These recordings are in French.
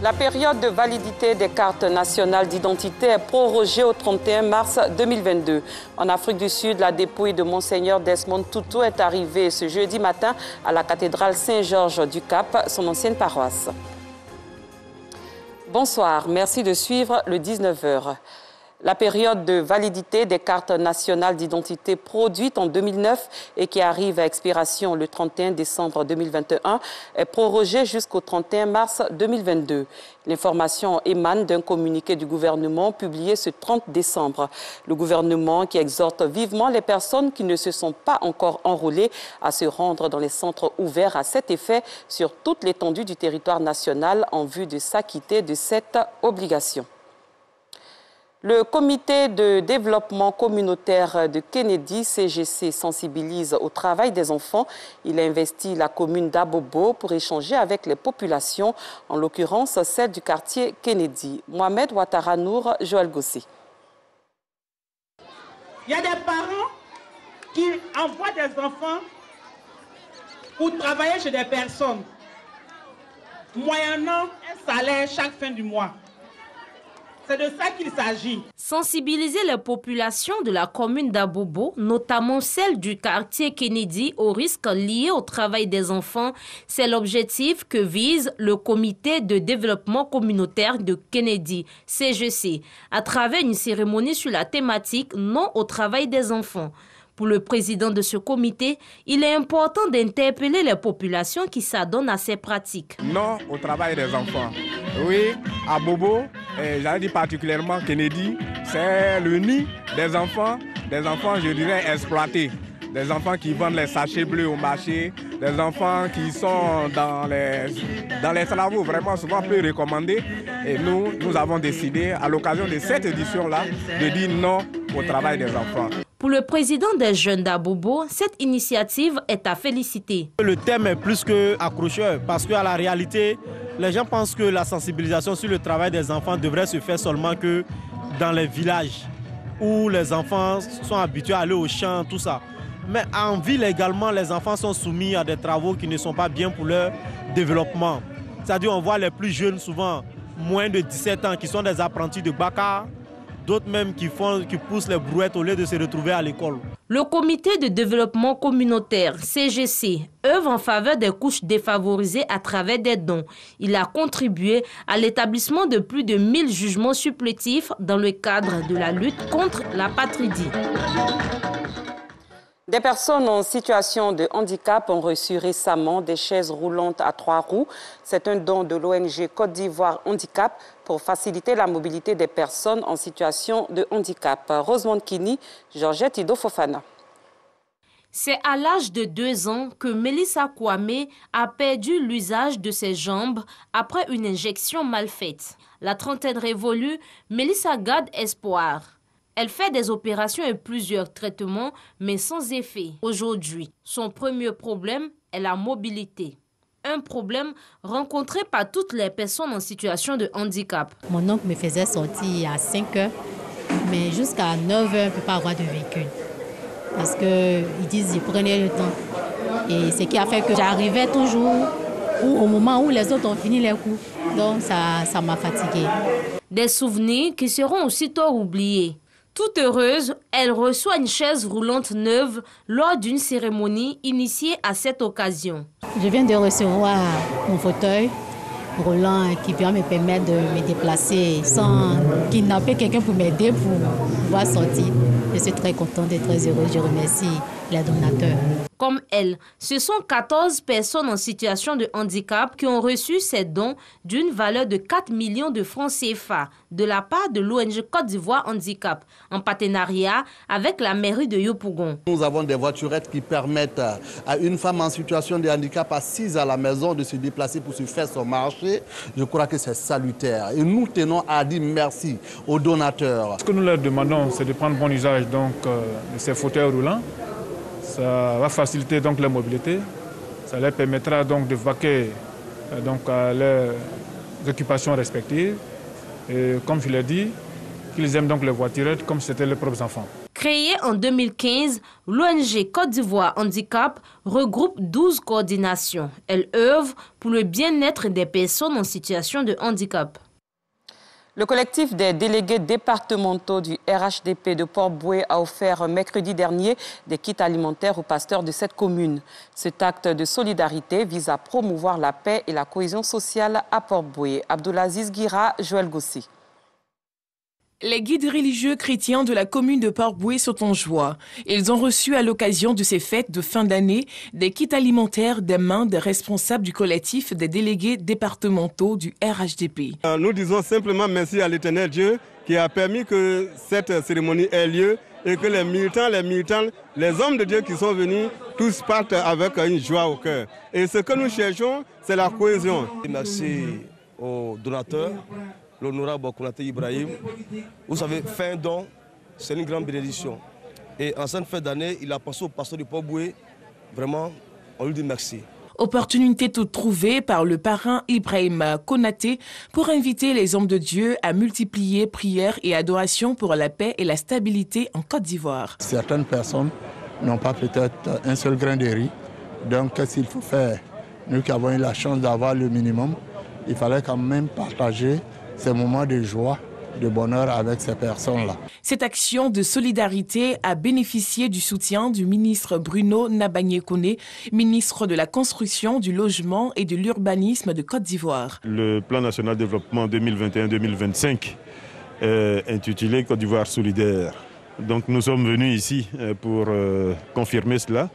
La période de validité des cartes nationales d'identité est prorogée au 31 mars 2022. En Afrique du Sud, la dépouille de Monseigneur Desmond Tutu est arrivée ce jeudi matin à la cathédrale Saint-Georges du Cap, son ancienne paroisse. Bonsoir, merci de suivre le 19h. La période de validité des cartes nationales d'identité produites en 2009 et qui arrive à expiration le 31 décembre 2021 est prorogée jusqu'au 31 mars 2022. L'information émane d'un communiqué du gouvernement publié ce 30 décembre. Le gouvernement qui exhorte vivement les personnes qui ne se sont pas encore enrôlées à se rendre dans les centres ouverts à cet effet sur toute l'étendue du territoire national en vue de s'acquitter de cette obligation. Le comité de développement communautaire de Kennedy, CGC, sensibilise au travail des enfants. Il a investi la commune d'Abobo pour échanger avec les populations, en l'occurrence celle du quartier Kennedy. Mohamed Ouattara Nour, Joël Gossé. Il y a des parents qui envoient des enfants pour travailler chez des personnes, moyennant un salaire chaque fin du mois. C'est de ça qu'il s'agit. Sensibiliser les populations de la commune d'Abobo, notamment celles du quartier Kennedy, aux risques liés au travail des enfants, c'est l'objectif que vise le comité de développement communautaire de Kennedy, CGC, à travers une cérémonie sur la thématique « Non au travail des enfants ». Pour le président de ce comité, il est important d'interpeller les populations qui s'adonnent à ces pratiques. Non au travail des enfants. Oui, à Bobo, j'allais dire particulièrement Kennedy, c'est le nid des enfants, je dirais, exploités. Des enfants qui vendent les sachets bleus au marché, des enfants qui sont dans les travaux vraiment souvent peu recommandés. Et nous avons décidé, à l'occasion de cette édition-là, de dire non au travail des enfants. Pour le président des jeunes d'Abobo, cette initiative est à féliciter. Le thème est plus qu'accrocheur parce qu'à la réalité, les gens pensent que la sensibilisation sur le travail des enfants devrait se faire seulement que dans les villages où les enfants sont habitués à aller au champ, tout ça. Mais en ville également, les enfants sont soumis à des travaux qui ne sont pas bien pour leur développement. C'est-à-dire on voit les plus jeunes, souvent moins de 17 ans, qui sont des apprentis de Bakar, d'autres même qui poussent les brouettes au lieu de se retrouver à l'école. Le comité de développement communautaire, CGC, œuvre en faveur des couches défavorisées à travers des dons. Il a contribué à l'établissement de plus de 1000 jugements supplétifs dans le cadre de la lutte contre l'apatridie. Des personnes en situation de handicap ont reçu récemment des chaises roulantes à 3 roues. C'est un don de l'ONG Côte d'Ivoire Handicap pour faciliter la mobilité des personnes en situation de handicap. Rosemond Kini, Georgette Ido Fofana. C'est à l'âge de 2 ans que Mélissa Kwame a perdu l'usage de ses jambes après une injection mal faite. La trentaine révolue, Mélissa garde espoir. Elle fait des opérations et plusieurs traitements, mais sans effet. Aujourd'hui, son premier problème est la mobilité. Un problème rencontré par toutes les personnes en situation de handicap. Mon oncle me faisait sortir à 5 heures, mais jusqu'à 9 heures, on ne peut pas avoir de véhicule. Parce qu'ils disent qu'ils prenaient le temps. Et ce qui a fait que j'arrivais toujours au moment où les autres ont fini les cours. Donc ça m'a fatiguée. Des souvenirs qui seront aussitôt oubliés. Toute heureuse, elle reçoit une chaise roulante neuve lors d'une cérémonie initiée à cette occasion. Je viens de recevoir mon fauteuil roulant qui vient me permettre de me déplacer sans kidnapper quelqu'un pour m'aider pour pouvoir sortir. Je suis très contente et très heureuse. Je remercie les donateurs. Comme elle, ce sont 14 personnes en situation de handicap qui ont reçu ces dons d'une valeur de 4 millions de francs CFA de la part de l'ONG Côte d'Ivoire Handicap, en partenariat avec la mairie de Yopougon. Nous avons des voiturettes qui permettent à une femme en situation de handicap assise à la maison de se déplacer pour se faire son marché. Je crois que c'est salutaire. Et nous tenons à dire merci aux donateurs. Ce que nous leur demandons, c'est de prendre bon usage de ces fauteuils roulants. Ça va faciliter donc la mobilité, ça leur permettra donc de vaquer à leurs occupations respectives. Et comme je l'ai dit, qu'ils aiment donc les voiturettes comme si c'était leurs propres enfants. Créée en 2015, l'ONG Côte d'Ivoire Handicap regroupe 12 coordinations. Elle œuvre pour le bien-être des personnes en situation de handicap. Le collectif des délégués départementaux du RHDP de Port-Bouët a offert mercredi dernier des kits alimentaires aux pasteurs de cette commune. Cet acte de solidarité vise à promouvoir la paix et la cohésion sociale à Port-Bouët. Abdulaziz Guira, Joël Gossi. Les guides religieux chrétiens de la commune de Port-Bouët sont en joie. Ils ont reçu à l'occasion de ces fêtes de fin d'année des kits alimentaires des mains des responsables du collectif des délégués départementaux du RHDP. Nous disons simplement merci à l'Éternel Dieu qui a permis que cette cérémonie ait lieu et que les militants, les hommes de Dieu qui sont venus, tous partent avec une joie au cœur. Et ce que nous cherchons, c'est la cohésion. Merci aux donateurs. L'honorable Konaté Ibrahim. Vous savez, faire un don, c'est une grande bénédiction. Et en cette fin d'année, il a pensé au pasteur du Port-Bouët. Vraiment, on lui dit merci. Opportunité toute trouvée par le parrain Ibrahim Konaté pour inviter les hommes de Dieu à multiplier prières et adorations pour la paix et la stabilité en Côte d'Ivoire. Certaines personnes n'ont pas peut-être un seul grain de riz. Donc, qu'est-ce qu'il faut faire? Nous qui avons eu la chance d'avoir le minimum, il fallait quand même partager ces moments de joie, de bonheur avec ces personnes-là. Cette action de solidarité a bénéficié du soutien du ministre Bruno Nabagné-Koné, ministre de la Construction, du Logement et de l'Urbanisme de Côte d'Ivoire. Le plan national de développement 2021-2025 intitulé Côte d'Ivoire solidaire. Donc nous sommes venus ici pour confirmer cela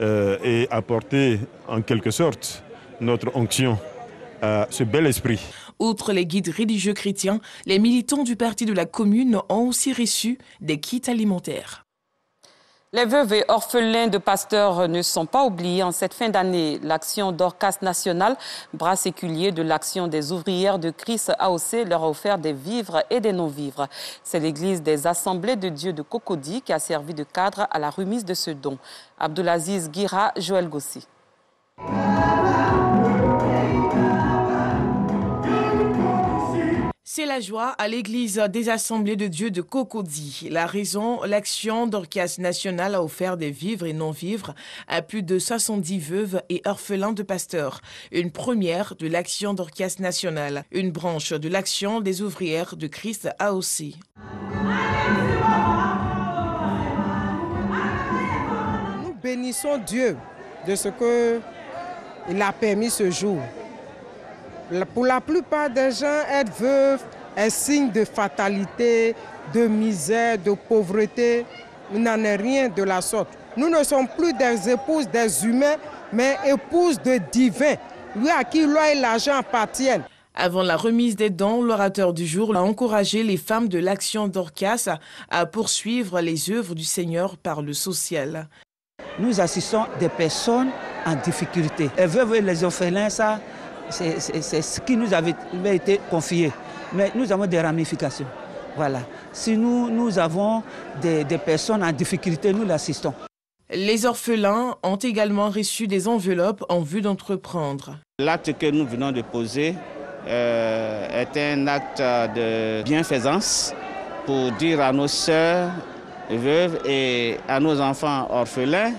et apporter en quelque sorte notre onction à ce bel esprit. Outre les guides religieux chrétiens, les militants du parti de la commune ont aussi reçu des kits alimentaires. Les veuves et orphelins de pasteurs ne sont pas oubliés en cette fin d'année. L'Action Dorcas nationale, bras séculier de l'Action des ouvrières de Christ AOC, leur a offert des vivres et des non-vivres. C'est l'église des Assemblées de Dieu de Cocody qui a servi de cadre à la remise de ce don. Abdulaziz Guira, Joël Gossi. C'est la joie à l'église des Assemblées de Dieu de Cocody. La raison, l'Action Dorcas nationale a offert des vivres et non-vivres à plus de 70 veuves et orphelins de pasteurs. Une première de l'Action Dorcas nationale, une branche de l'Action des ouvrières de Christ AOC. Nous bénissons Dieu de ce qu'il a permis ce jour. Pour la plupart des gens, être veuve est signe de fatalité, de misère, de pauvreté. Il n'en est rien de la sorte. Nous ne sommes plus des épouses des humains, mais épouses de divins, lui à qui l'or et l'argent appartiennent. Avant la remise des dons, l'orateur du jour a encouragé les femmes de l'Action Dorcas à poursuivre les œuvres du Seigneur par le social. Nous assistons des personnes en difficulté. Les veuves et les orphelins, ça, c'est ce qui nous avait été confié. Mais nous avons des ramifications. Voilà. Si nous avons des personnes en difficulté, nous l'assistons. Les orphelins ont également reçu des enveloppes en vue d'entreprendre. L'acte que nous venons de poser est un acte de bienfaisance pour dire à nos sœurs veuves et à nos enfants orphelins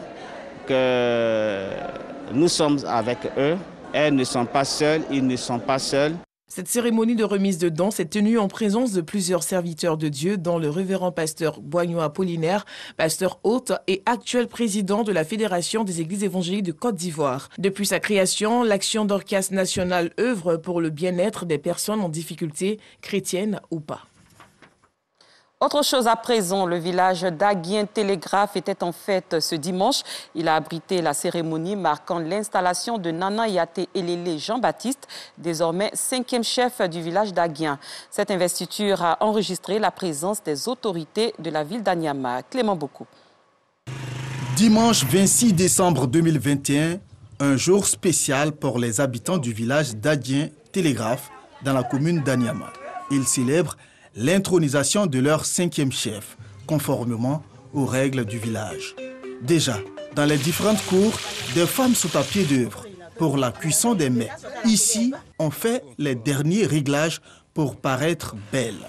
que nous sommes avec eux. Elles ne sont pas seules, ils ne sont pas seuls. Cette cérémonie de remise de dons s'est tenue en présence de plusieurs serviteurs de Dieu, dont le révérend pasteur Boigno Apollinaire, pasteur hôte et actuel président de la Fédération des Églises évangéliques de Côte d'Ivoire. Depuis sa création, l'Action Dorcas nationale œuvre pour le bien-être des personnes en difficulté, chrétiennes ou pas. Autre chose à présent, le village d'Aguien-Télégraphe était en fête ce dimanche. Il a abrité la cérémonie marquant l'installation de Nana Yaté Elélé Jean-Baptiste, désormais 5e chef du village d'Aguien. Cette investiture a enregistré la présence des autorités de la ville d'Anyama. Clément Boko. Dimanche 26 décembre 2021, un jour spécial pour les habitants du village d'Aguien-Télégraphe dans la commune d'Anyama. Ils célèbrent l'intronisation de leur 5e chef, conformément aux règles du village. Déjà, dans les différentes cours, des femmes sont à pied d'œuvre pour la cuisson des mets. Ici, on fait les derniers réglages pour paraître belles.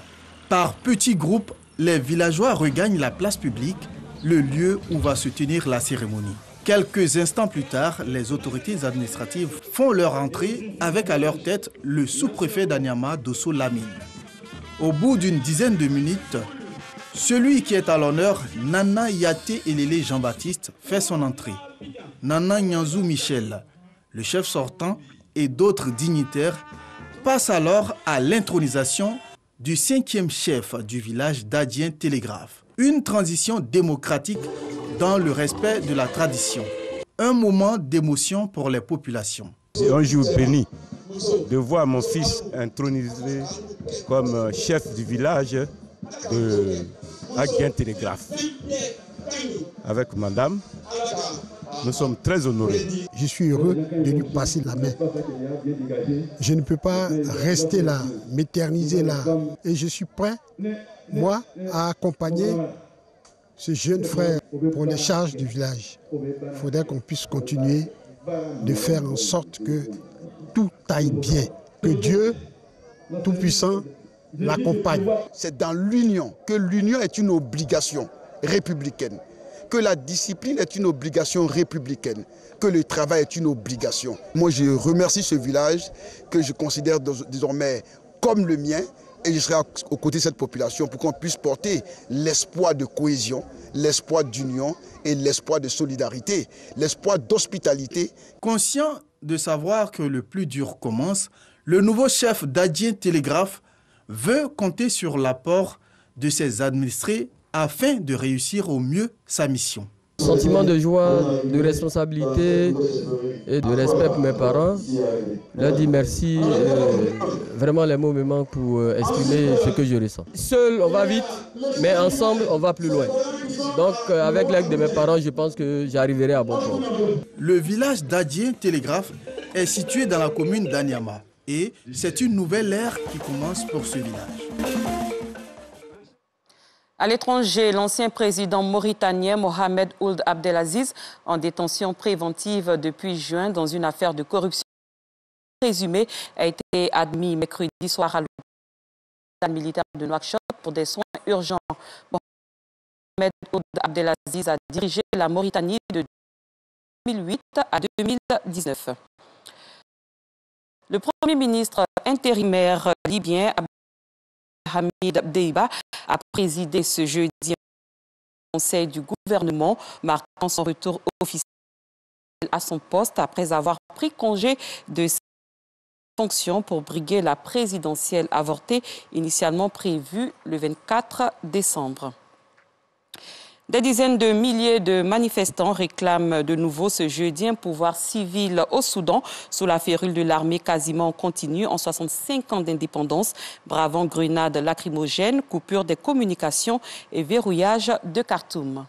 Par petits groupes, les villageois regagnent la place publique, le lieu où va se tenir la cérémonie. Quelques instants plus tard, les autorités administratives font leur entrée avec à leur tête le sous-préfet d'Anyama, Dosso Lamine. Au bout d'une dizaine de minutes, celui qui est à l'honneur, Nana Yaté Elele Jean-Baptiste, fait son entrée. Nana Nyanzou Michel, le chef sortant, et d'autres dignitaires passent alors à l'intronisation du 5e chef du village d'Adien Télégraphe. Une transition démocratique dans le respect de la tradition. Un moment d'émotion pour les populations. C'est un jour béni de voir mon fils intronisé comme chef du village de Adien Télégraphe. Avec madame, nous sommes très honorés. Je suis heureux de lui passer la main. Je ne peux pas rester là, m'éterniser là. Et je suis prêt, moi, à accompagner ce jeune frère pour les charges du village. Il faudrait qu'on puisse continuer de faire en sorte que tout aille bien. Que Dieu Tout-Puissant l'accompagne. C'est dans l'union que l'union est une obligation républicaine, que la discipline est une obligation républicaine, que le travail est une obligation. Moi, je remercie ce village que je considère désormais comme le mien, et je serai aux côtés de cette population pour qu'on puisse porter l'espoir de cohésion, l'espoir d'union et l'espoir de solidarité, l'espoir d'hospitalité. Conscient de savoir que le plus dur commence, le nouveau chef d'Adien Télégraphe veut compter sur l'apport de ses administrés afin de réussir au mieux sa mission. Sentiment de joie, de responsabilité et de respect pour mes parents. Je leur dis merci. Vraiment, les mots me manquent pour exprimer ce que je ressens. Seul, on va vite, mais ensemble, on va plus loin. Donc, avec l'aide de mes parents, je pense que j'arriverai à bon port. Le village d'Adien Télégraphe est situé dans la commune d'Anyama. Et c'est une nouvelle ère qui commence pour ce village. À l'étranger, l'ancien président mauritanien Mohamed Ould Abdelaziz, en détention préventive depuis juin dans une affaire de corruption présumée, a été admis mercredi soir à l'hôpital militaire de Nouakchott pour des soins urgents. Mohamed Ould Abdelaziz a dirigé la Mauritanie de 2008 à 2019. Le Premier ministre intérimaire libyen Hamid Deiba a présidé ce jeudi le conseil du gouvernement, marquant son retour officiel à son poste après avoir pris congé de ses fonctions pour briguer la présidentielle avortée initialement prévue le 24 décembre. Des dizaines de milliers de manifestants réclament de nouveau ce jeudi un pouvoir civil au Soudan sous la férule de l'armée quasiment continue en 65 ans d'indépendance, bravant grenades lacrymogènes, coupure des communications et verrouillage de Khartoum.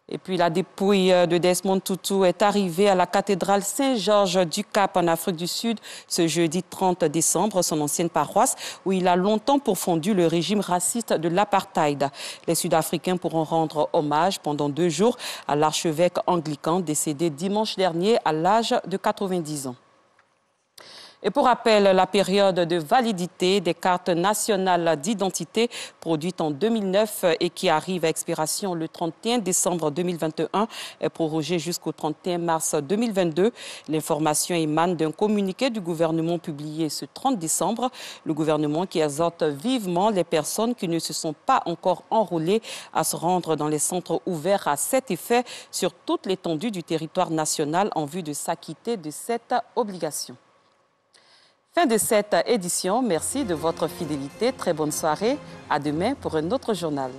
Et puis la dépouille de Desmond Tutu est arrivée à la cathédrale Saint-Georges du Cap en Afrique du Sud ce jeudi 30 décembre, son ancienne paroisse, où il a longtemps pourfendu le régime raciste de l'apartheid. Les Sud-Africains pourront rendre hommage pendant 2 jours à l'archevêque anglican décédé dimanche dernier à l'âge de 90 ans. Et pour rappel, la période de validité des cartes nationales d'identité produites en 2009 et qui arrive à expiration le 31 décembre 2021 est prorogée jusqu'au 31 mars 2022. L'information émane d'un communiqué du gouvernement publié ce 30 décembre. Le gouvernement qui exhorte vivement les personnes qui ne se sont pas encore enrôlées à se rendre dans les centres ouverts à cet effet sur toute l'étendue du territoire national en vue de s'acquitter de cette obligation. Fin de cette édition. Merci de votre fidélité. Très bonne soirée. À demain pour un autre journal.